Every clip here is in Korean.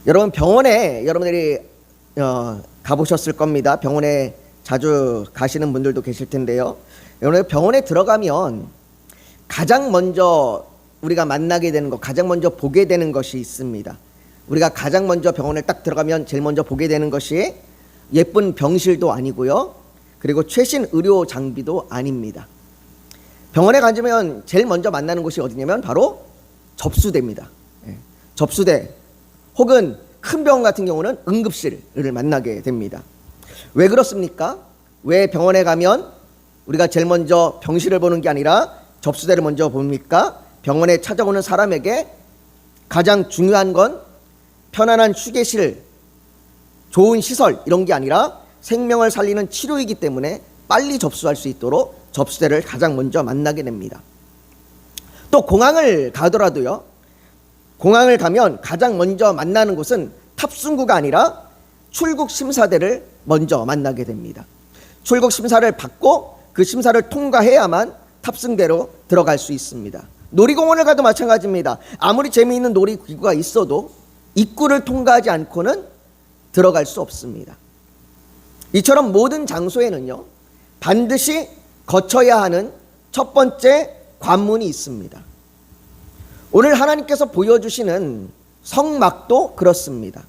여러분 병원에 여러분들이 가보셨을 겁니다. 병원에 자주 가시는 분들도 계실 텐데요. 여러분 병원에 들어가면 가장 먼저 우리가 만나게 되는 것, 가장 먼저 보게 되는 것이 있습니다. 우리가 가장 먼저 병원에 딱 들어가면 제일 먼저 보게 되는 것이 예쁜 병실도 아니고요. 그리고 최신 의료 장비도 아닙니다. 병원에 가면 제일 먼저 만나는 곳이 어디냐면 바로 접수대입니다. 접수대 혹은 큰 병원 같은 경우는 응급실을 만나게 됩니다. 왜 그렇습니까? 왜 병원에 가면 우리가 제일 먼저 병실을 보는 게 아니라 접수대를 먼저 봅니까? 병원에 찾아오는 사람에게 가장 중요한 건 편안한 휴게실, 좋은 시설 이런 게 아니라 생명을 살리는 치료이기 때문에 빨리 접수할 수 있도록 접수대를 가장 먼저 만나게 됩니다. 또 공항을 가더라도요. 공항을 가면 가장 먼저 만나는 곳은 탑승구가 아니라 출국 심사대를 먼저 만나게 됩니다. 출국 심사를 받고 그 심사를 통과해야만 탑승대로 들어갈 수 있습니다. 놀이공원을 가도 마찬가지입니다. 아무리 재미있는 놀이기구가 있어도 입구를 통과하지 않고는 들어갈 수 없습니다. 이처럼 모든 장소에는요, 반드시 거쳐야 하는 첫 번째 관문이 있습니다. 오늘 하나님께서 보여주시는 성막도 그렇습니다.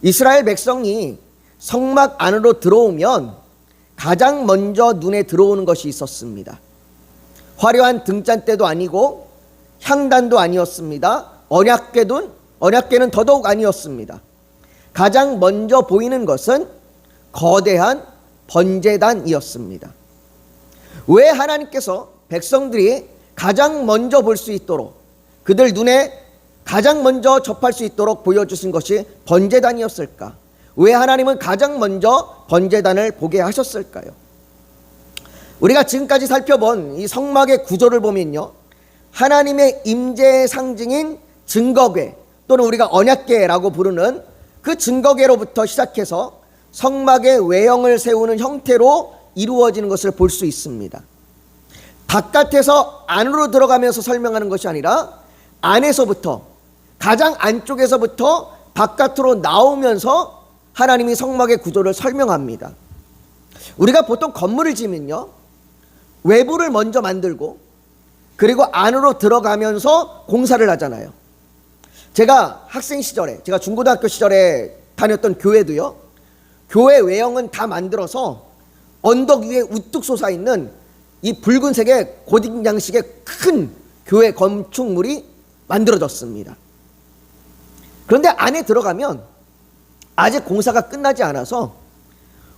이스라엘 백성이 성막 안으로 들어오면 가장 먼저 눈에 들어오는 것이 있었습니다. 화려한 등잔대도 아니고 향단도 아니었습니다. 언약궤는 더더욱 아니었습니다. 가장 먼저 보이는 것은 거대한 번제단이었습니다. 왜 하나님께서 백성들이 가장 먼저 볼 수 있도록 그들 눈에 가장 먼저 접할 수 있도록 보여주신 것이 번제단이었을까? 왜 하나님은 가장 먼저 번제단을 보게 하셨을까요? 우리가 지금까지 살펴본 이 성막의 구조를 보면요, 하나님의 임재의 상징인 증거궤 또는 우리가 언약궤라고 부르는 그 증거궤로부터 시작해서 성막의 외형을 세우는 형태로 이루어지는 것을 볼 수 있습니다. 바깥에서 안으로 들어가면서 설명하는 것이 아니라 안에서부터, 가장 안쪽에서부터 바깥으로 나오면서 하나님이 성막의 구조를 설명합니다. 우리가 보통 건물을 지으면요, 외부를 먼저 만들고 그리고 안으로 들어가면서 공사를 하잖아요. 제가 학생 시절에, 제가 중고등학교 시절에 다녔던 교회도요, 교회 외형은 다 만들어서 언덕 위에 우뚝 솟아있는 이 붉은색의 고딕 양식의 큰 교회 건축물이 만들어졌습니다. 그런데 안에 들어가면 아직 공사가 끝나지 않아서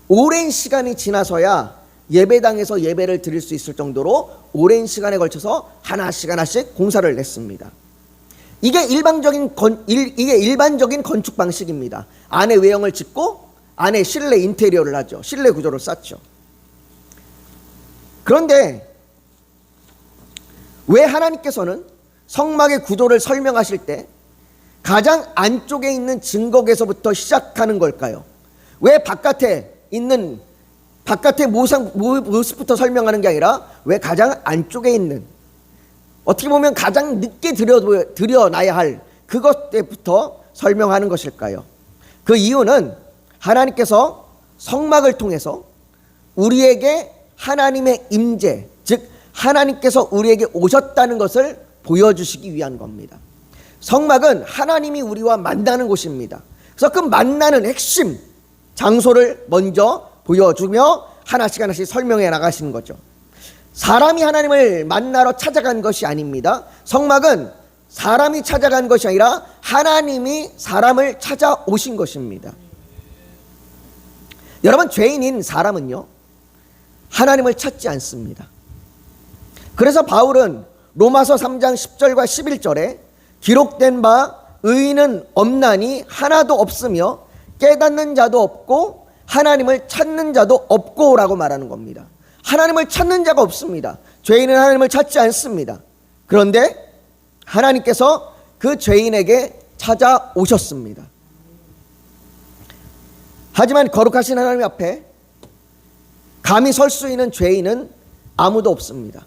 오랜 시간이 지나서야 예배당에서 예배를 드릴 수 있을 정도로 오랜 시간에 걸쳐서 하나씩 공사를 냈습니다. 이게 일반적인 건축 방식입니다. 안에 외형을 짓고 안에 실내 인테리어를 하죠. 실내 구조를 쌓죠. 그런데 왜 하나님께서는 성막의 구조를 설명하실 때 가장 안쪽에 있는 증거궤에서부터 시작하는 걸까요? 왜 바깥의 모습부터 설명하는 게 아니라 왜 가장 안쪽에 있는, 어떻게 보면 가장 늦게 드려놔야 할 그것부터 설명하는 것일까요? 그 이유는 하나님께서 성막을 통해서 우리에게 하나님의 임재, 즉 하나님께서 우리에게 오셨다는 것을 보여주시기 위한 겁니다. 성막은 하나님이 우리와 만나는 곳입니다. 그래서 그 만나는 핵심 장소를 먼저 보여주며 하나씩 설명해 나가시는 거죠. 사람이 하나님을 만나러 찾아간 것이 아닙니다. 성막은 사람이 찾아간 것이 아니라 하나님이 사람을 찾아오신 것입니다. 여러분, 죄인인 사람은요, 하나님을 찾지 않습니다. 그래서 바울은 로마서 3장 10절과 11절에 기록된 바 의인은 없나니 하나도 없으며 깨닫는 자도 없고 하나님을 찾는 자도 없고 라고 말하는 겁니다. 하나님을 찾는 자가 없습니다. 죄인은 하나님을 찾지 않습니다. 그런데 하나님께서 그 죄인에게 찾아오셨습니다. 하지만 거룩하신 하나님 앞에 감히 설 수 있는 죄인은 아무도 없습니다.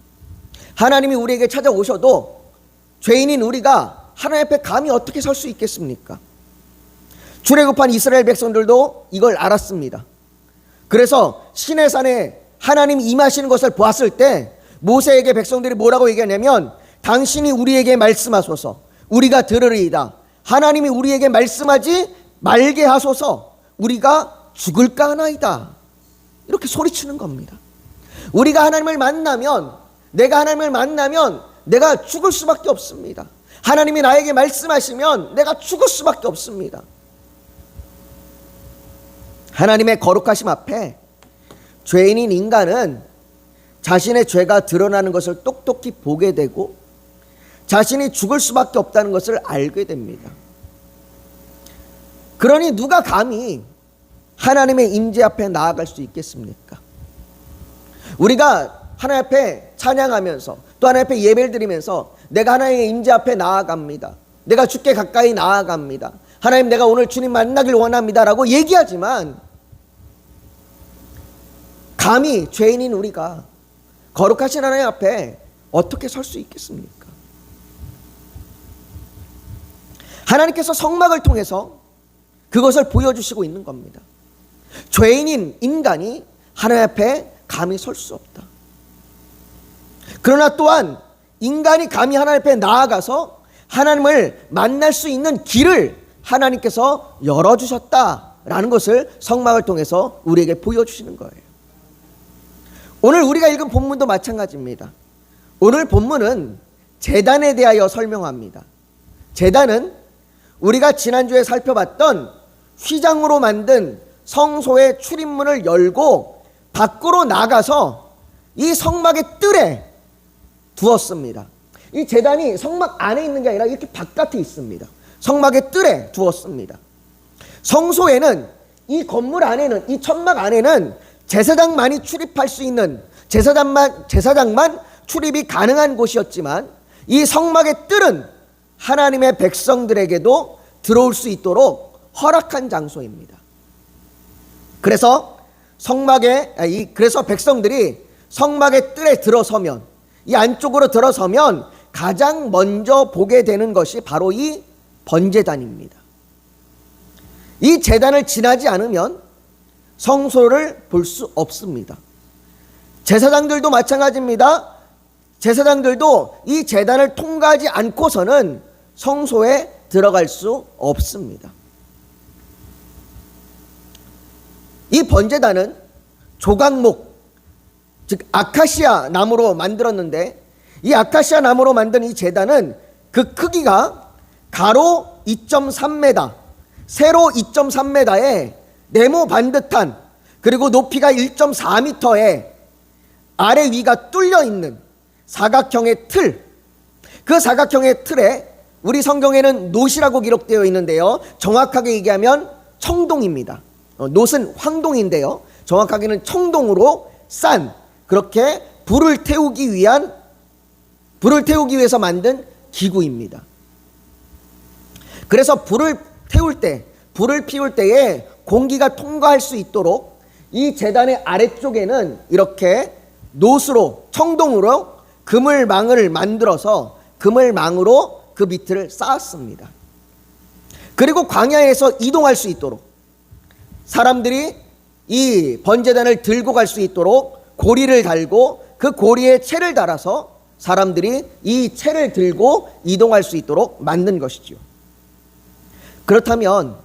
하나님이 우리에게 찾아오셔도 죄인인 우리가 하나님 앞에 감히 어떻게 설 수 있겠습니까? 출애굽한 이스라엘 백성들도 이걸 알았습니다. 그래서 시내산에 하나님이 임하시는 것을 보았을 때 모세에게 백성들이 뭐라고 얘기하냐면, 당신이 우리에게 말씀하소서, 우리가 들으리이다. 하나님이 우리에게 말씀하지 말게 하소서, 우리가 죽을까 하나이다. 이렇게 소리치는 겁니다. 우리가 하나님을 만나면, 내가 하나님을 만나면 내가 죽을 수밖에 없습니다. 하나님이 나에게 말씀하시면 내가 죽을 수밖에 없습니다. 하나님의 거룩하심 앞에 죄인인 인간은 자신의 죄가 드러나는 것을 똑똑히 보게 되고 자신이 죽을 수밖에 없다는 것을 알게 됩니다. 그러니 누가 감히 하나님의 임재 앞에 나아갈 수 있겠습니까? 우리가 하나님 앞에 찬양하면서 또 하나님 앞에 예배를 드리면서 내가 하나님의 임재 앞에 나아갑니다. 내가 주께 가까이 나아갑니다. 하나님, 내가 오늘 주님 만나길 원합니다 라고 얘기하지만, 감히 죄인인 우리가 거룩하신 하나님 앞에 어떻게 설 수 있겠습니까? 하나님께서 성막을 통해서 그것을 보여주시고 있는 겁니다. 죄인인 인간이 하나님 앞에 감히 설 수 없다. 그러나 또한 인간이 감히 하나님 앞에 나아가서 하나님을 만날 수 있는 길을 하나님께서 열어주셨다라는 것을 성막을 통해서 우리에게 보여주시는 거예요. 오늘 우리가 읽은 본문도 마찬가지입니다. 오늘 본문은 제단에 대하여 설명합니다. 제단은 우리가 지난주에 살펴봤던 휘장으로 만든 성소의 출입문을 열고 밖으로 나가서 이 성막의 뜰에 두었습니다. 이 제단이 성막 안에 있는 게 아니라 이렇게 바깥에 있습니다. 성막의 뜰에 두었습니다. 성소에는, 이 건물 안에는, 이 천막 안에는 제사장만이 출입할 수 있는, 제사장만 출입이 가능한 곳이었지만, 이 성막의 뜰은 하나님의 백성들에게도 들어올 수 있도록 허락한 장소입니다. 그래서 그래서 백성들이 성막의 뜰에 들어서면, 이 안쪽으로 들어서면 가장 먼저 보게 되는 것이 바로 이 번제단입니다. 이 제단을 지나지 않으면 성소를 볼 수 없습니다. 제사장들도 마찬가지입니다. 제사장들도 이 제단을 통과하지 않고서는 성소에 들어갈 수 없습니다. 이 번제단은 조각목, 즉 아카시아 나무로 만들었는데, 이 아카시아 나무로 만든 이 제단은 그 크기가 가로 2.3m, 세로 2.3m에 네모 반듯한, 그리고 높이가 1.4m에 아래 위가 뚫려 있는 사각형의 틀, 그 사각형의 틀에 우리 성경에는 놋이라고 기록되어 있는데요, 정확하게 얘기하면 청동입니다. 놋은 황동인데요, 정확하게는 청동으로 싼, 그렇게 불을 태우기 위해서 만든 기구입니다. 그래서 불을 피울 때에 공기가 통과할 수 있도록 이 제단의 아래쪽에는 이렇게 놋으로, 청동으로 그물망을 만들어서 그물망으로 그 밑을 쌓았습니다. 그리고 광야에서 이동할 수 있도록, 사람들이 이 번제단을 들고 갈 수 있도록 고리를 달고 그 고리에 채를 달아서 사람들이 이 채를 들고 이동할 수 있도록 만든 것이죠. 그렇다면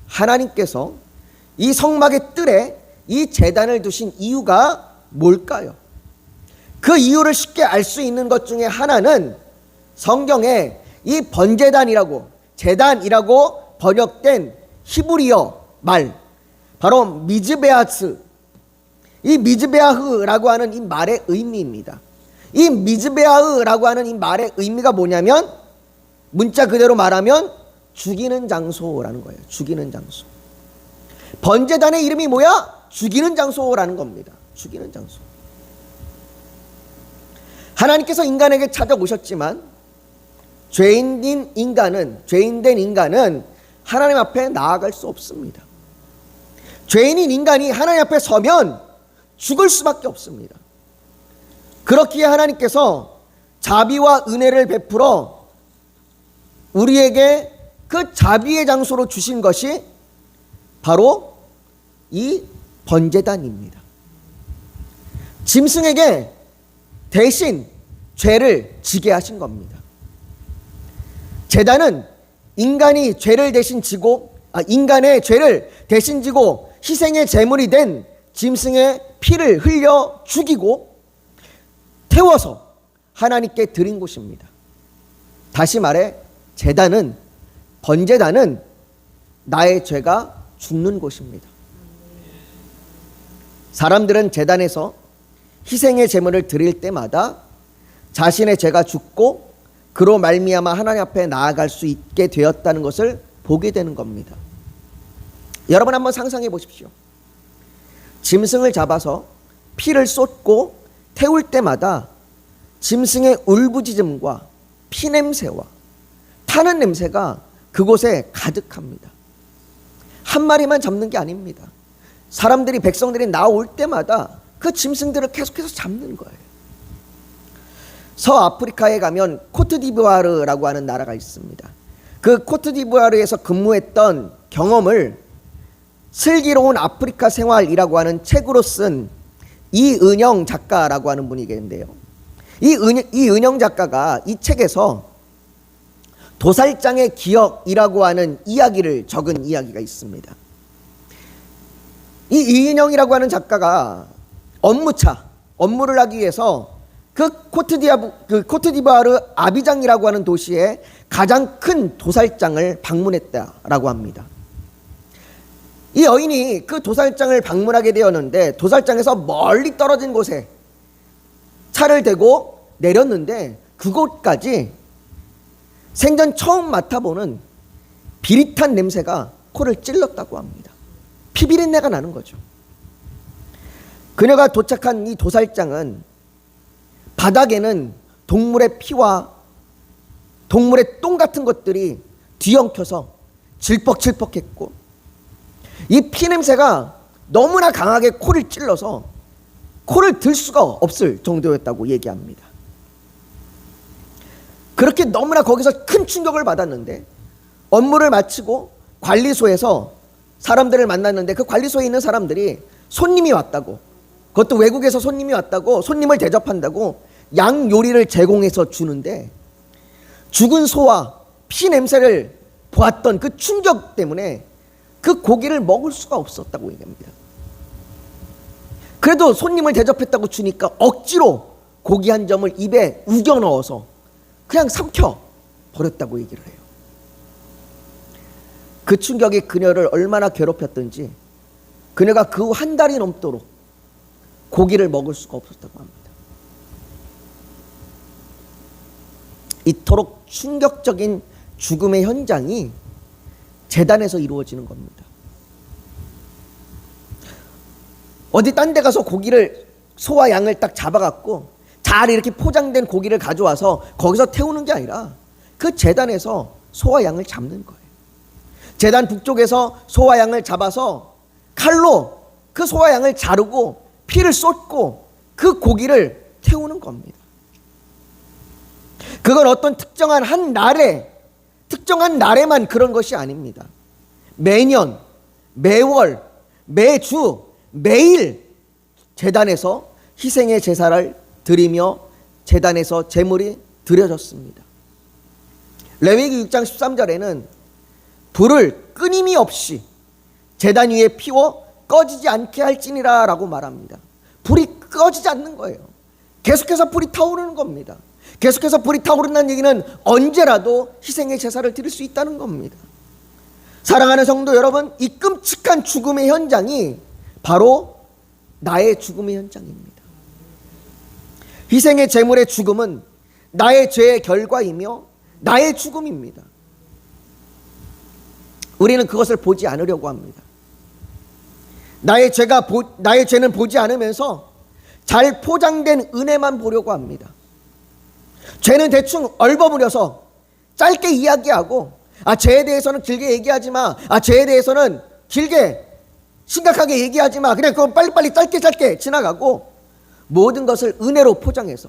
하나님께서 이 성막의 뜰에 이 제단을 두신 이유가 뭘까요? 그 이유를 쉽게 알 수 있는 것 중에 하나는 성경에 이 번제단이라고, 제단이라고 번역된 히브리어 말, 바로 미즈베아스, 이 미즈베아흐라고 하는 이 말의 의미입니다. 이 미즈베아흐라고 하는 이 말의 의미가 뭐냐면, 문자 그대로 말하면 죽이는 장소라는 거예요. 죽이는 장소. 번제단의 이름이 뭐야? 죽이는 장소라는 겁니다. 죽이는 장소. 하나님께서 인간에게 찾아오셨지만 죄인된 인간은 하나님 앞에 나아갈 수 없습니다. 죄인인 인간이 하나님 앞에 서면 죽을 수밖에 없습니다. 그렇기에 하나님께서 자비와 은혜를 베풀어 우리에게 그 자비의 장소로 주신 것이 바로 이 번제단입니다. 짐승에게 대신 죄를 지게 하신 겁니다. 제단은 인간의 죄를 대신 지고 희생의 제물이 된 짐승의 피를 흘려 죽이고 태워서 하나님께 드린 곳입니다. 다시 말해 번제단은 나의 죄가 죽는 곳입니다. 사람들은 제단에서 희생의 제물을 드릴 때마다 자신의 죄가 죽고 그로 말미암아 하나님 앞에 나아갈 수 있게 되었다는 것을 보게 되는 겁니다. 여러분 한번 상상해 보십시오. 짐승을 잡아서 피를 쏟고 태울 때마다 짐승의 울부짖음과 피냄새와 타는 냄새가 그곳에 가득합니다. 한 마리만 잡는 게 아닙니다. 백성들이 나올 때마다 그 짐승들을 계속해서 잡는 거예요. 서아프리카에 가면 코트디부아르라고 하는 나라가 있습니다. 그 코트디부아르에서 근무했던 경험을 슬기로운 아프리카 생활이라고 하는 책으로 쓴 이은영 작가라고 하는 분이 계신데요. 이은영 작가가 이 책에서 도살장의 기억이라고 하는 이야기를 적은 이야기가 있습니다. 이 이은영이라고 하는 작가가 업무를 하기 위해서 그 코트디부아르 아비장이라고 하는 도시에 가장 큰 도살장을 방문했다라고 합니다. 이 여인이 그 도살장을 방문하게 되었는데 도살장에서 멀리 떨어진 곳에 차를 대고 내렸는데 그곳까지 생전 처음 맡아보는 비릿한 냄새가 코를 찔렀다고 합니다. 피비린내가 나는 거죠. 그녀가 도착한 이 도살장은 바닥에는 동물의 피와 동물의 똥 같은 것들이 뒤엉켜서 질퍽질퍽했고 이 피냄새가 너무나 강하게 코를 찔러서 코를 들 수가 없을 정도였다고 얘기합니다. 그렇게 너무나 거기서 큰 충격을 받았는데 업무를 마치고 관리소에서 사람들을 만났는데 그 관리소에 있는 사람들이 손님이 왔다고, 그것도 외국에서 손님이 왔다고, 손님을 대접한다고 양 요리를 제공해서 주는데 죽은 소와 피 냄새를 보았던 그 충격 때문에 그 고기를 먹을 수가 없었다고 얘기합니다. 그래도 손님을 대접했다고 주니까 억지로 고기 한 점을 입에 우겨 넣어서 그냥 삼켜 버렸다고 얘기를 해요. 그 충격이 그녀를 얼마나 괴롭혔던지 그녀가 그 후 한 달이 넘도록 고기를 먹을 수가 없었다고 합니다. 이토록 충격적인 죽음의 현장이 제단에서 이루어지는 겁니다. 어디 딴 데 가서 소와 양을 딱 잡아갖고 잘 이렇게 포장된 고기를 가져와서 거기서 태우는 게 아니라 그 제단에서 소와 양을 잡는 거예요. 제단 북쪽에서 소와 양을 잡아서 칼로 그 소와 양을 자르고 피를 쏟고 그 고기를 태우는 겁니다. 그건 어떤 특정한 날에만 그런 것이 아닙니다. 매년, 매월, 매주, 매일 제단에서 희생의 제사를 드리며 제단에서 제물이 드려졌습니다. 레위기 6장 13절에는 불을 끊임이 없이 제단 위에 피워 꺼지지 않게 할지니라 라고 말합니다. 불이 꺼지지 않는 거예요. 계속해서 불이 타오르는 겁니다. 계속해서 불이 타오른다는 얘기는 언제라도 희생의 제사를 드릴 수 있다는 겁니다. 사랑하는 성도 여러분, 이 끔찍한 죽음의 현장이 바로 나의 죽음의 현장입니다. 희생의 제물의 죽음은 나의 죄의 결과이며 나의 죽음입니다. 우리는 그것을 보지 않으려고 합니다. 나의 죄는 보지 않으면서 잘 포장된 은혜만 보려고 합니다. 죄는 대충 얼버무려서 짧게 이야기하고, 죄에 대해서는 길게 얘기하지 마, 죄에 대해서는 길게 심각하게 얘기하지 마, 그냥 그건 빨리빨리 짧게 지나가고, 모든 것을 은혜로 포장해서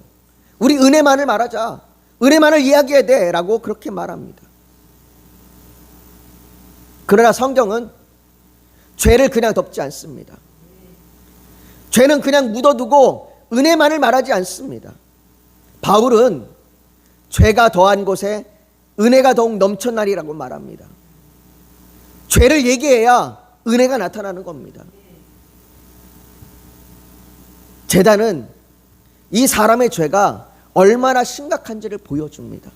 우리 은혜만을 말하자, 은혜만을 이야기해야 돼 라고 그렇게 말합니다. 그러나 성경은 죄를 그냥 덮지 않습니다. 죄는 그냥 묻어두고 은혜만을 말하지 않습니다. 바울은 죄가 더한 곳에 은혜가 더욱 넘쳐나리라고 말합니다. 죄를 얘기해야 은혜가 나타나는 겁니다. 제단은 이 사람의 죄가 얼마나 심각한지를 보여줍니다.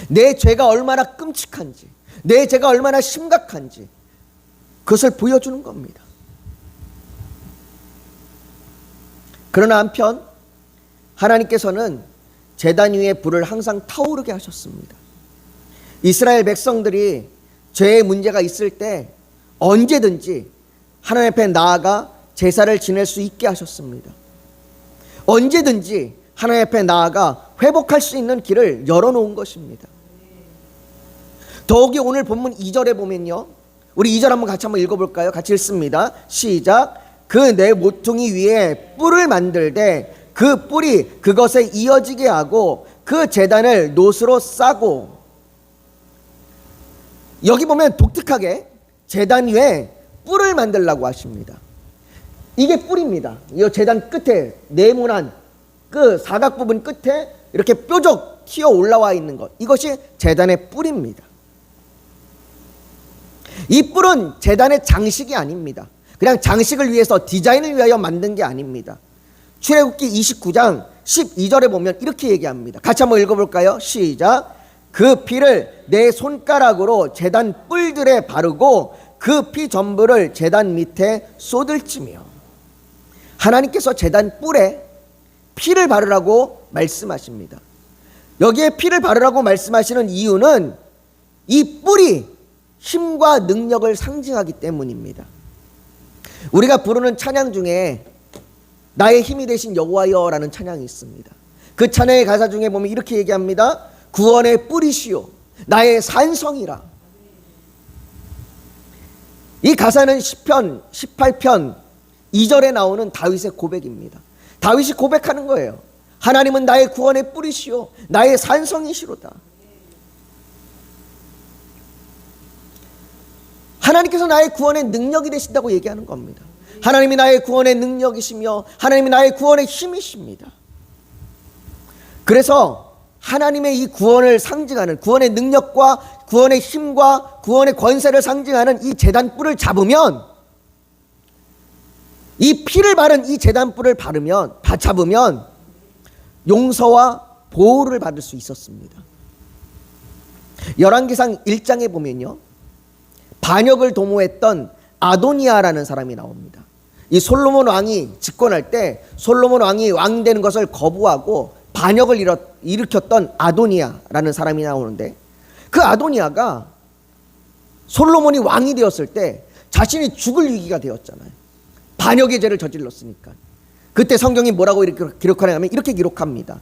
내 죄가 얼마나 끔찍한지, 내 죄가 얼마나 심각한지 그것을 보여주는 겁니다. 그러나 한편 하나님께서는 제단 위에 불을 항상 타오르게 하셨습니다. 이스라엘 백성들이 죄의 문제가 있을 때 언제든지 하나님 앞에 나아가 제사를 지낼 수 있게 하셨습니다. 언제든지 하나님 앞에 나아가 회복할 수 있는 길을 열어놓은 것입니다. 더욱이 오늘 본문 2절에 보면요, 우리 2절 같이 한번 읽어볼까요? 같이 읽습니다. 시작. 그 내 모퉁이 위에 뿔을 만들되 그 뿔이 그것에 이어지게 하고 그 제단을 놋으로 싸고. 여기 보면 독특하게 제단 위에 뿔을 만들라고 하십니다. 이게 뿔입니다. 이 제단 끝에 네모난 그 사각 부분 끝에 이렇게 뾰족 튀어 올라와 있는 것, 이것이 제단의 뿔입니다. 이 뿔은 제단의 장식이 아닙니다. 그냥 장식을 위해서, 디자인을 위하여 만든 게 아닙니다. 출애굽기 29장 12절에 보면 이렇게 얘기합니다. 같이 한번 읽어볼까요? 시작. 그 피를 내 손가락으로 제단 뿔들에 바르고 그 피 전부를 제단 밑에 쏟을지며. 하나님께서 제단 뿔에 피를 바르라고 말씀하십니다. 여기에 피를 바르라고 말씀하시는 이유는 이 뿔이 힘과 능력을 상징하기 때문입니다. 우리가 부르는 찬양 중에 나의 힘이 되신 여호와여라는 찬양이 있습니다. 그 찬양의 가사 중에 보면 이렇게 얘기합니다. 구원의 뿔이시오 나의 산성이라. 이 가사는 시편 18편 2절에 나오는 다윗의 고백입니다. 다윗이 고백하는 거예요. 하나님은 나의 구원의 뿔이시오 나의 산성이시로다. 하나님께서 나의 구원의 능력이 되신다고 얘기하는 겁니다. 하나님이 나의 구원의 능력이시며 하나님이 나의 구원의 힘이십니다. 그래서 하나님의 이 구원을 상징하는, 구원의 능력과 구원의 힘과 구원의 권세를 상징하는 이 제단뿔을 잡으면, 이 피를 바른 이 제단뿔을 잡으면 용서와 보호를 받을 수 있었습니다. 열왕기상 1장에 보면요, 반역을 도모했던 아도니아라는 사람이 나옵니다. 이 솔로몬 왕이 집권할 때 솔로몬 왕이 왕 되는 것을 거부하고 반역을 일으켰던 아도니아라는 사람이 나오는데, 그 아도니아가 솔로몬이 왕이 되었을 때 자신이 죽을 위기가 되었잖아요. 반역의 죄를 저질렀으니까. 그때 성경이 뭐라고 이렇게 기록하냐면 이렇게 기록합니다.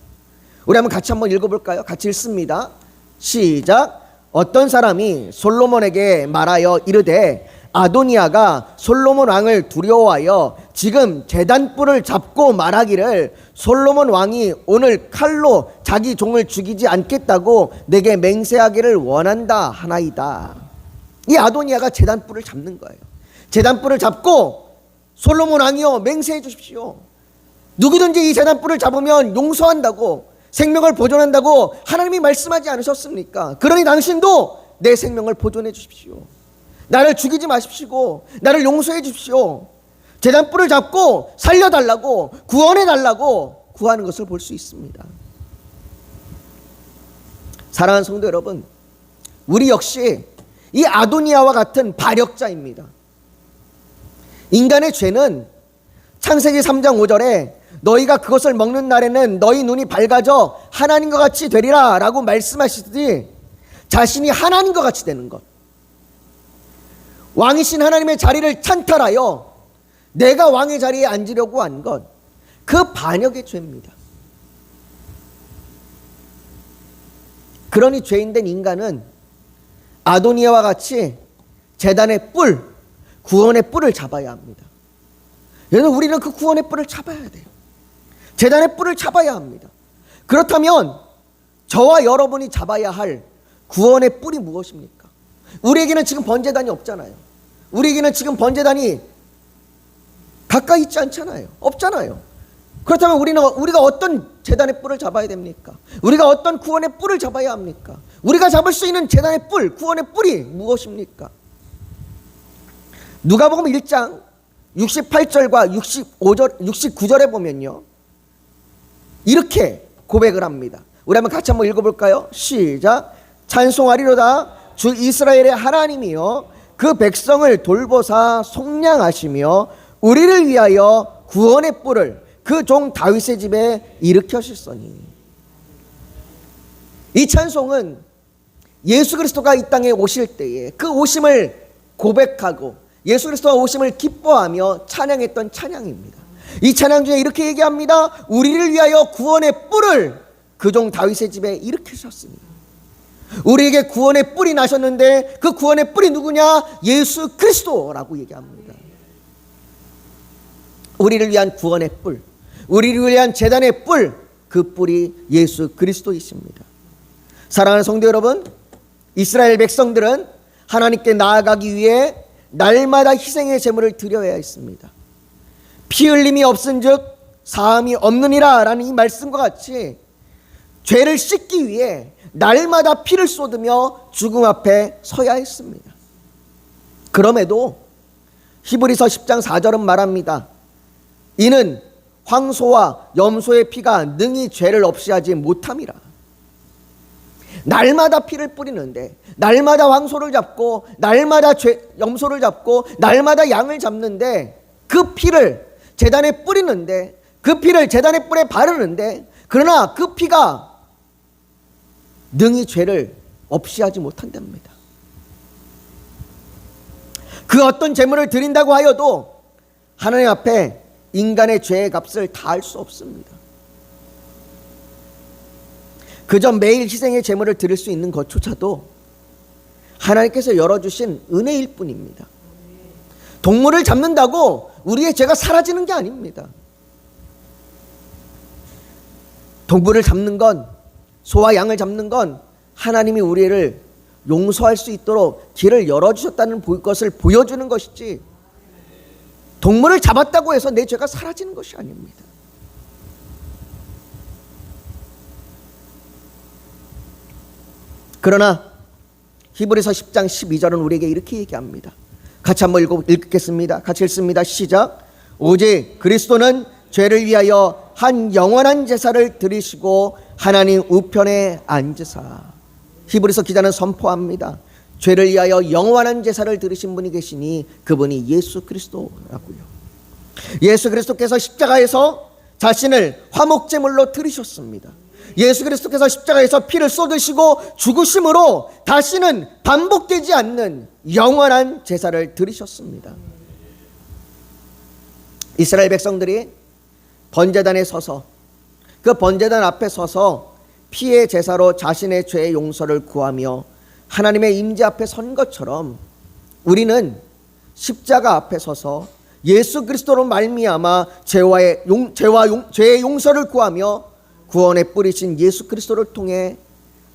우리 한번 읽어볼까요? 같이 읽습니다. 시작. 어떤 사람이 솔로몬에게 말하여 이르되 아도니아가 솔로몬 왕을 두려워하여 지금 제단뿔을 잡고 말하기를 솔로몬 왕이 오늘 칼로 자기 종을 죽이지 않겠다고 내게 맹세하기를 원한다 하나이다. 이 아도니아가 제단뿔을 잡는 거예요. 제단뿔을 잡고 솔로몬 왕이여 맹세해 주십시오. 누구든지 이 제단뿔을 잡으면 용서한다고, 생명을 보존한다고 하나님이 말씀하지 않으셨습니까? 그러니 당신도 내 생명을 보존해 주십시오. 나를 죽이지 마십시오. 나를 용서해 주십시오. 제단뿔을 잡고 살려달라고, 구원해달라고 구하는 것을 볼 수 있습니다. 사랑하는 성도 여러분, 우리 역시 이 아도니아와 같은 반역자입니다. 인간의 죄는 창세기 3장 5절에 너희가 그것을 먹는 날에는 너희 눈이 밝아져 하나님과 같이 되리라 라고 말씀하시듯이 자신이 하나님과 같이 되는 것, 왕이신 하나님의 자리를 찬탈하여 내가 왕의 자리에 앉으려고 한 것, 그 반역의 죄입니다. 그러니 죄인된 인간은 아도니아와 같이 제단의 뿔, 구원의 뿔을 잡아야 합니다. 여러분, 우리는 그 구원의 뿔을 잡아야 돼요. 제단의 뿔을 잡아야 합니다. 그렇다면 저와 여러분이 잡아야 할 구원의 뿔이 무엇입니까? 우리에게는 지금 번제단이 없잖아요. 우리에게는 지금 번제단이 가까이 있지 않잖아요. 없잖아요. 그렇다면 우리가 어떤 제단의 뿔을 잡아야 됩니까? 우리가 어떤 구원의 뿔을 잡아야 합니까? 우리가 잡을 수 있는 제단의 뿔, 구원의 뿔이 무엇입니까? 누가복음 1장 68절과 69절에 보면요, 이렇게 고백을 합니다. 우리 한번 같이 한번 읽어볼까요? 시작. 찬송하리로다 주 이스라엘의 하나님이여 그 백성을 돌보사 속량하시며 우리를 위하여 구원의 뿔을 그 종 다윗의 집에 일으켜셨으니. 이 찬송은 예수 그리스도가 이 땅에 오실 때에 그 오심을 고백하고 예수 그리스도가 오심을 기뻐하며 찬양했던 찬양입니다. 이 찬양 중에 이렇게 얘기합니다. 우리를 위하여 구원의 뿔을 그 종 다윗의 집에 일으키셨으니. 우리에게 구원의 뿔이 나셨는데 그 구원의 뿔이 누구냐? 예수 그리스도라고 얘기합니다. 우리를 위한 구원의 뿔, 우리를 위한 제단의 뿔, 그 뿔이 예수 그리스도이십니다. 사랑하는 성도 여러분, 이스라엘 백성들은 하나님께 나아가기 위해 날마다 희생의 제물을 드려야 했습니다. 피 흘림이 없은즉 사함이 없느니라 라는 이 말씀과 같이 죄를 씻기 위해 날마다 피를 쏟으며 죽음 앞에 서야 했습니다. 그럼에도 히브리서 10장 4절은 말합니다. 이는 황소와 염소의 피가 능히 죄를 없이 하지 못함이라. 날마다 피를 뿌리는데, 날마다 황소를 잡고, 날마다 염소를 잡고, 날마다 양을 잡는데, 그 피를 제단에 뿌리는데, 그 피를 제단의 뿔에 바르는데, 그러나 그 피가 능히 죄를 없이 하지 못한답니다. 그 어떤 제물을 드린다고 하여도 하나님 앞에 인간의 죄의 값을 다할 수 없습니다. 그저 매일 희생의 제물을 드릴 수 있는 것조차도 하나님께서 열어주신 은혜일 뿐입니다. 동물을 잡는다고 우리의 죄가 사라지는 게 아닙니다. 동물을 잡는 건, 소와 양을 잡는 건 하나님이 우리를 용서할 수 있도록 길을 열어주셨다는 것을 보여주는 것이지, 동물을 잡았다고 해서 내 죄가 사라지는 것이 아닙니다. 그러나 히브리서 10장 12절은 우리에게 이렇게 얘기합니다. 같이 한번 읽겠습니다. 같이 읽습니다. 시작. 오직 그리스도는 죄를 위하여 한 영원한 제사를 드리시고 하나님 우편에 앉으사. 히브리서 기자는 선포합니다. 죄를 위하여 영원한 제사를 드리신 분이 계시니 그분이 예수 그리스도라고요. 예수 그리스도께서 십자가에서 자신을 화목제물로 드리셨습니다. 예수 그리스도께서 십자가에서 피를 쏟으시고 죽으심으로 다시는 반복되지 않는 영원한 제사를 드리셨습니다. 이스라엘 백성들이 번제단에 서서, 그 번제단 앞에 서서 피의 제사로 자신의 죄의 용서를 구하며 하나님의 임재 앞에 선 것처럼 우리는 십자가 앞에 서서 예수 그리스도로 말미암아 죄의 용서를 구하며 구원의 뿌리신 예수 그리스도를 통해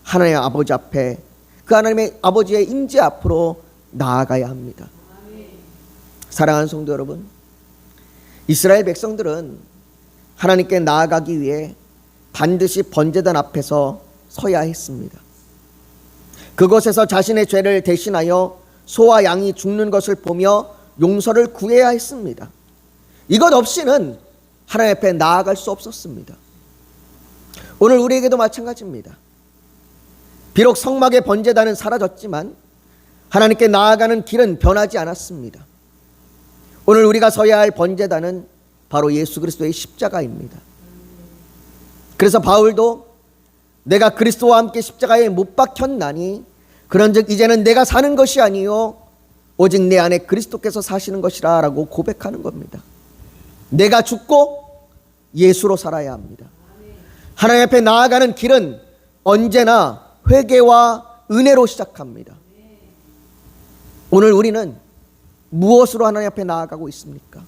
하나님의 아버지 앞에, 그 하나님의 아버지의 임재 앞으로 나아가야 합니다. 사랑하는 성도 여러분, 이스라엘 백성들은 하나님께 나아가기 위해 반드시 번제단 앞에서 서야 했습니다. 그곳에서 자신의 죄를 대신하여 소와 양이 죽는 것을 보며 용서를 구해야 했습니다. 이것 없이는 하나님 앞에 나아갈 수 없었습니다. 오늘 우리에게도 마찬가지입니다. 비록 성막의 번제단은 사라졌지만 하나님께 나아가는 길은 변하지 않았습니다. 오늘 우리가 서야 할 번제단은 바로 예수 그리스도의 십자가입니다. 그래서 바울도 내가 그리스도와 함께 십자가에 못 박혔나니 그런즉 이제는 내가 사는 것이 아니요 오직 내 안에 그리스도께서 사시는 것이라 라고 고백하는 겁니다. 내가 죽고 예수로 살아야 합니다. 하나님 앞에 나아가는 길은 언제나 회개와 은혜로 시작합니다. 오늘 우리는 무엇으로 하나님 앞에 나아가고 있습니까?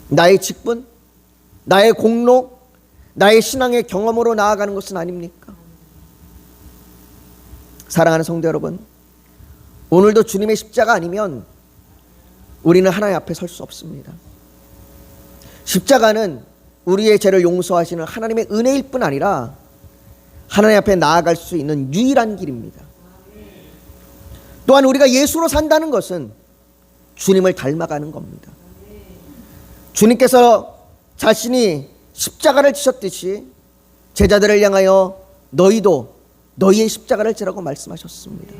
나의 직분, 나의 공로, 나의 신앙의 경험으로 나아가는 것은 아닙니까? 사랑하는 성도 여러분, 오늘도 주님의 십자가 아니면 우리는 하나님 앞에 설 수 없습니다. 십자가는 우리의 죄를 용서하시는 하나님의 은혜일 뿐 아니라 하나님 앞에 나아갈 수 있는 유일한 길입니다. 또한 우리가 예수로 산다는 것은 주님을 닮아가는 겁니다. 주님께서 자신이 십자가를 지셨듯이 제자들을 향하여 너희도 너희의 십자가를 지라고 말씀하셨습니다.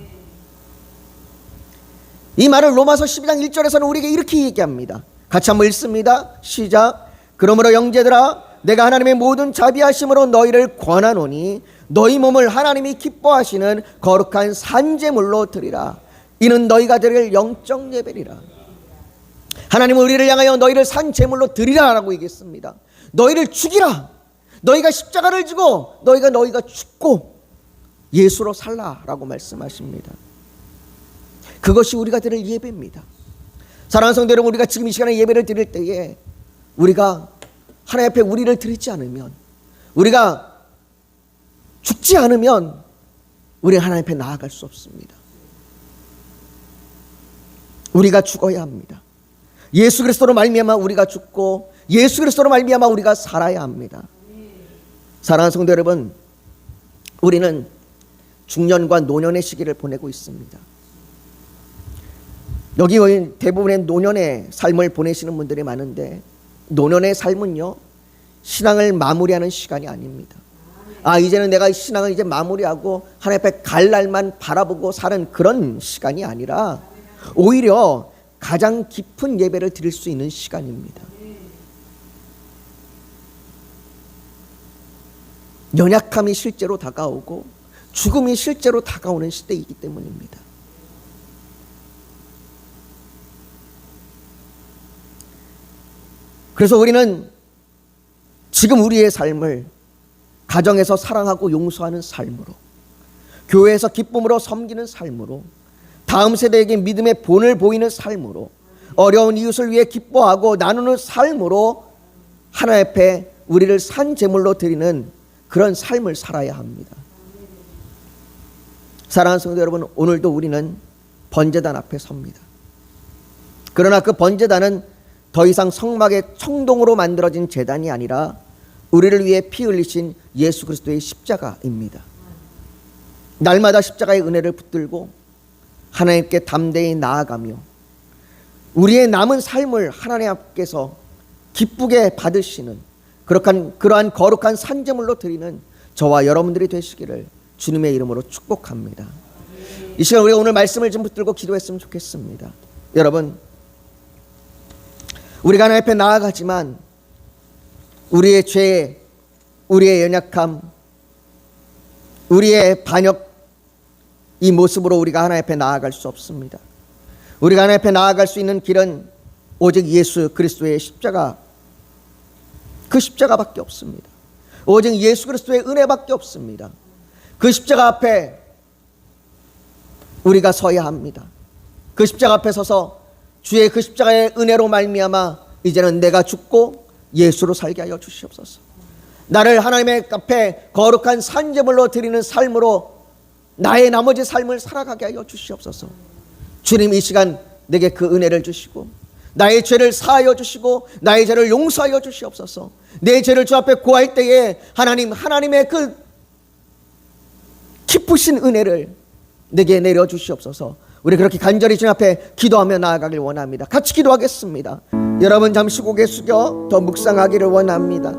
이 말을 로마서 12장 1절에서는 우리에게 이렇게 얘기합니다. 같이 한번 읽습니다. 시작. 그러므로 형제들아 내가 하나님의 모든 자비하심으로 너희를 권하노니 너희 몸을 하나님이 기뻐하시는 거룩한 산제물로 드리라. 이는 너희가 드릴 영적 예배리라. 하나님은 우리를 향하여 너희를 산제물로 드리라 라고 얘기했습니다. 너희를 죽이라. 너희가 십자가를 지고 너희가 죽고 예수로 살라라고 말씀하십니다. 그것이 우리가 드릴 예배입니다. 사랑하는 성도 여러분, 우리가 지금 이 시간에 예배를 드릴 때에 우리가 하나님 앞에 우리를 드리지 않으면, 우리가 죽지 않으면 우리는 하나님 앞에 나아갈 수 없습니다. 우리가 죽어야 합니다. 예수 그리스도로 말미암아 우리가 죽고 예수 그리스도로 말미암아 우리가 살아야 합니다. 사랑하는 성도 여러분, 우리는 중년과 노년의 시기를 보내고 있습니다. 여기 대부분의 노년의 삶을 보내시는 분들이 많은데, 노년의 삶은요 신앙을 마무리하는 시간이 아닙니다. 이제는 내가 신앙을 이제 마무리하고 하나님 앞에 갈 날만 바라보고 사는 그런 시간이 아니라 오히려 가장 깊은 예배를 드릴 수 있는 시간입니다. 연약함이 실제로 다가오고 죽음이 실제로 다가오는 시대이기 때문입니다. 그래서 우리는 지금 우리의 삶을 가정에서 사랑하고 용서하는 삶으로, 교회에서 기쁨으로 섬기는 삶으로, 다음 세대에게 믿음의 본을 보이는 삶으로, 어려운 이웃을 위해 기뻐하고 나누는 삶으로 하나님 앞에 우리를 산 제물로 드리는 그런 삶을 살아야 합니다. 사랑하는 성도 여러분, 오늘도 우리는 번제단 앞에 섭니다. 그러나 그 번제단은 더 이상 성막의 청동으로 만들어진 제단이 아니라 우리를 위해 피 흘리신 예수 그리스도의 십자가입니다. 날마다 십자가의 은혜를 붙들고 하나님께 담대히 나아가며 우리의 남은 삶을 하나님 앞에서 기쁘게 받으시는 그러한 거룩한 산제물로 드리는 저와 여러분들이 되시기를 주님의 이름으로 축복합니다. 이 시간 우리가 오늘 말씀을 좀 붙들고 기도했으면 좋겠습니다. 여러분, 우리가 하나님 앞에 나아가지만 우리의 죄, 우리의 연약함, 우리의 반역, 이 모습으로 우리가 하나님 앞에 나아갈 수 없습니다. 우리가 하나님 앞에 나아갈 수 있는 길은 오직 예수 그리스도의 십자가, 그 십자가밖에 없습니다. 오직 예수 그리스도의 은혜밖에 없습니다. 그 십자가 앞에 우리가 서야 합니다. 그 십자가 앞에 서서 주의 그 십자가의 은혜로 말미암아 이제는 내가 죽고 예수로 살게 하여 주시옵소서. 나를 하나님의 앞에 거룩한 산제물로 드리는 삶으로 나의 나머지 삶을 살아가게 하여 주시옵소서. 주님, 이 시간 내게 그 은혜를 주시고 나의 죄를 사하여 주시고 나의 죄를 용서하여 주시옵소서. 내 죄를 주 앞에 고할 때에 하나님의 그 기쁘신 은혜를 내게 내려주시옵소서. 우리 그렇게 간절히 주님 앞에 기도하며 나아가길 원합니다. 같이 기도하겠습니다. 여러분 잠시 고개 숙여 더 묵상하기를 원합니다.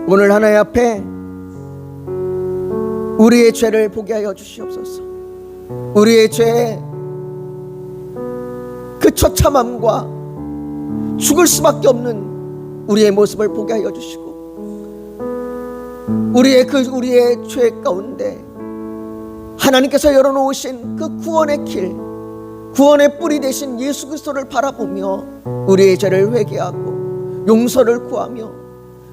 오늘 하나님 앞에 우리의 죄를 보게 하여 주시옵소서. 우리의 죄의 그 처참함과 죽을 수밖에 없는 우리의 모습을 보게 하여 주시고, 우리의 죄 가운데 하나님께서 열어놓으신 그 구원의 길, 구원의 뿌리 되신 예수 그리스도를 바라보며 우리의 죄를 회개하고 용서를 구하며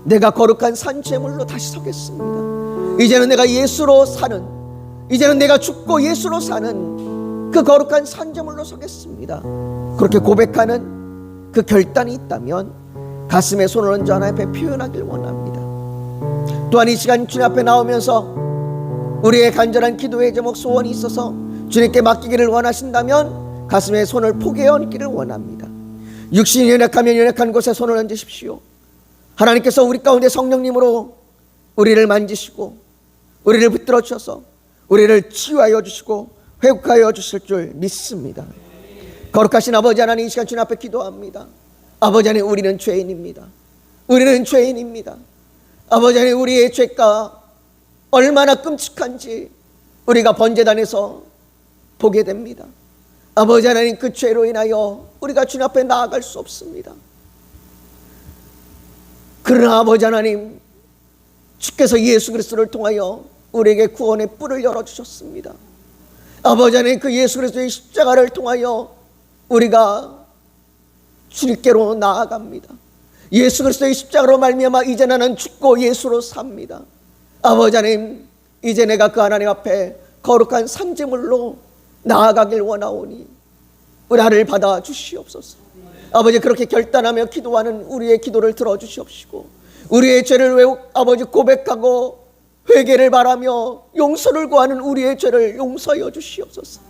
내가 거룩한 산제물로 다시 서겠습니다. 이제는 내가 예수로 사는, 이제는 내가 죽고 예수로 사는 그 거룩한 산제물로 서겠습니다. 그렇게 고백하는 그 결단이 있다면 가슴에 손을 얹어 하나님 앞에 표현하길 원합니다. 또한 이 시간 주님 앞에 나오면서 우리의 간절한 기도의 제목, 소원이 있어서 주님께 맡기기를 원하신다면 가슴에 손을 포개어 얹기를 원합니다. 육신이 연약하면 연약한 곳에 손을 얹으십시오. 하나님께서 우리 가운데 성령님으로 우리를 만지시고 우리를 붙들어 주셔서 우리를 치유하여 주시고 회복하여 주실 줄 믿습니다. 거룩하신 아버지 하나님, 이 시간 주님 앞에 기도합니다. 아버지 하나님, 우리는 죄인입니다. 우리는 죄인입니다. 아버지 하나님, 우리의 죄가 얼마나 끔찍한지 우리가 번제단에서 보게 됩니다. 아버지 하나님, 그 죄로 인하여 우리가 주님 앞에 나아갈 수 없습니다. 그러나 아버지 하나님, 주께서 예수 그리스도를 통하여 우리에게 구원의 뿔을 열어주셨습니다. 아버지 하나님, 그 예수 그리스도의 십자가를 통하여 우리가 주님께로 나아갑니다. 예수 그리스도의 십자가로 말미암아 이제 나는 죽고 예수로 삽니다. 아버지 하나님, 이제 내가 그 하나님 앞에 거룩한 산제물로 나아가길 원하오니 나를 받아 주시옵소서. 아버지, 그렇게 결단하며 기도하는 우리의 기도를 들어주시옵시고 우리의 죄를 아버지 고백하고 회개를 바라며 용서를 구하는 우리의 죄를 용서하여 주시옵소서.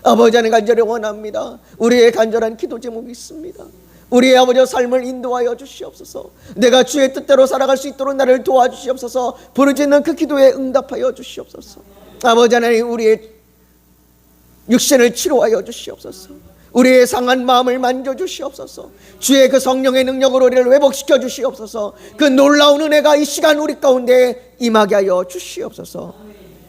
아버지 하나님, 간절히 원합니다. 우리의 간절한 기도 제목이 있습니다. 우리의 아버지 삶을 인도하여 주시옵소서. 내가 주의 뜻대로 살아갈 수 있도록 나를 도와주시옵소서. 부르짖는 그 기도에 응답하여 주시옵소서. 아버지 하나님, 우리의 육신을 치료하여 주시옵소서. 우리의 상한 마음을 만져주시옵소서. 주의 그 성령의 능력으로 우리를 회복시켜 주시옵소서. 그 놀라운 은혜가 이 시간 우리 가운데 임하게 하여 주시옵소서.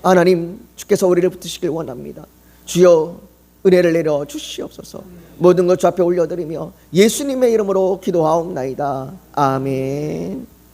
하나님, 주께서 우리를 붙드시길 원합니다. 주여, 은혜를 내려 주시옵소서. 모든 것 주 앞에 올려드리며 예수님의 이름으로 기도하옵나이다. 아멘.